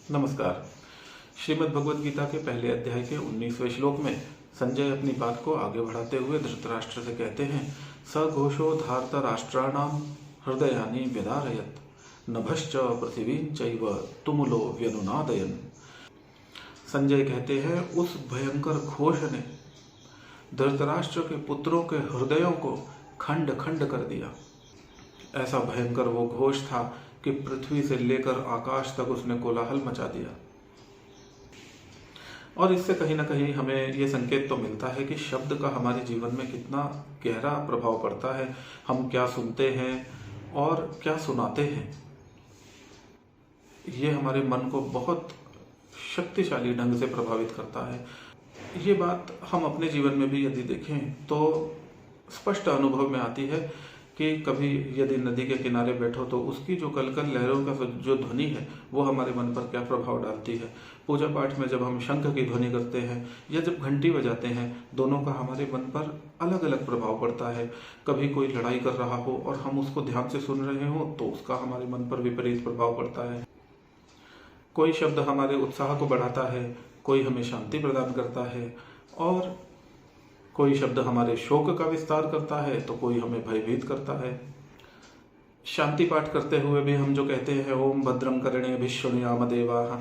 नमस्कार। श्रीमद् भगवद गीता के पहले अध्याय के 19वें श्लोक में संजय अपनी बात को आगे बढ़ाते हुए धृतराष्ट्र से कहते हैं, स घोषो धार्त राष्ट्राणाम हृदयानि व्यधारयत् नभश्च पृथिवीं चैव तुमुलो व्यनुनादयन्। संजय कहते हैं, उस भयंकर घोष ने धृतराष्ट्र के पुत्रों के हृदयों को खंड खंड कर दिया। ऐसा भयंकर वो घोष था कि पृथ्वी से लेकर आकाश तक उसने कोलाहल मचा दिया। और इससे कहीं ना कहीं हमें ये संकेत तो मिलता है कि शब्द का हमारे जीवन में कितना गहरा प्रभाव पड़ता है। हम क्या सुनते हैं और क्या सुनाते हैं, ये हमारे मन को बहुत शक्तिशाली ढंग से प्रभावित करता है। ये बात हम अपने जीवन में भी यदि देखें तो स्पष्ट अनुभव में आती है कि कभी यदि नदी के किनारे बैठो तो उसकी जो कलकल लहरों का जो ध्वनि है वो हमारे मन पर क्या प्रभाव डालती है। पूजा पाठ में जब हम शंख की ध्वनि करते हैं या जब घंटी बजाते हैं, दोनों का हमारे मन पर अलग अलग प्रभाव पड़ता है। कभी कोई लड़ाई कर रहा हो और हम उसको ध्यान से सुन रहे हो तो उसका हमारे मन पर विपरीत प्रभाव पड़ता है। कोई शब्द हमारे उत्साह को बढ़ाता है, कोई हमें शांति प्रदान करता है, और कोई शब्द हमारे शोक का विस्तार करता है तो कोई हमें भयभीत करता है। शांति पाठ करते हुए भी हम जो कहते हैं, ओम भद्रं कर्णेभिः शृणुयाम देवाः,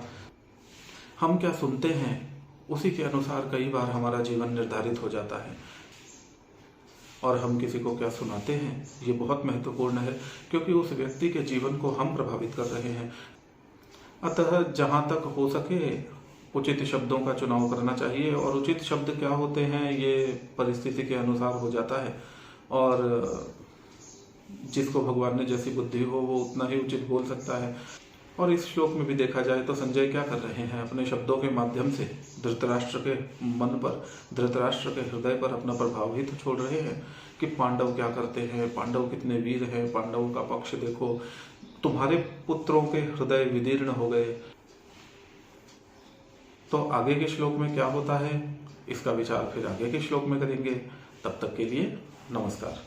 हम क्या सुनते हैं उसी के अनुसार कई बार हमारा जीवन निर्धारित हो जाता है। और हम किसी को क्या सुनाते हैं ये बहुत महत्वपूर्ण है, क्योंकि उस व्यक्ति के जीवन को हम प्रभावित कर रहे हैं। अतः जहाँ तक हो सके उचित शब्दों का चुनाव करना चाहिए। और उचित शब्द क्या होते हैं ये परिस्थिति के अनुसार हो जाता है, और जिसको भगवान ने जैसी बुद्धि हो वो उतना ही उचित बोल सकता है। और इस श्लोक में भी देखा जाए तो संजय क्या कर रहे हैं, अपने शब्दों के माध्यम से धृतराष्ट्र के मन पर, धृतराष्ट्र के हृदय पर अपना प्रभाव ही तो छोड़ रहे हैं कि पांडव क्या करते हैं, पांडव कितने वीर हैं, पांडवों का पक्ष देखो, तुम्हारे पुत्रों के हृदय विदीर्ण हो गए। तो आगे के श्लोक में क्या होता है इसका विचार फिर आगे के श्लोक में करेंगे। तब तक के लिए नमस्कार।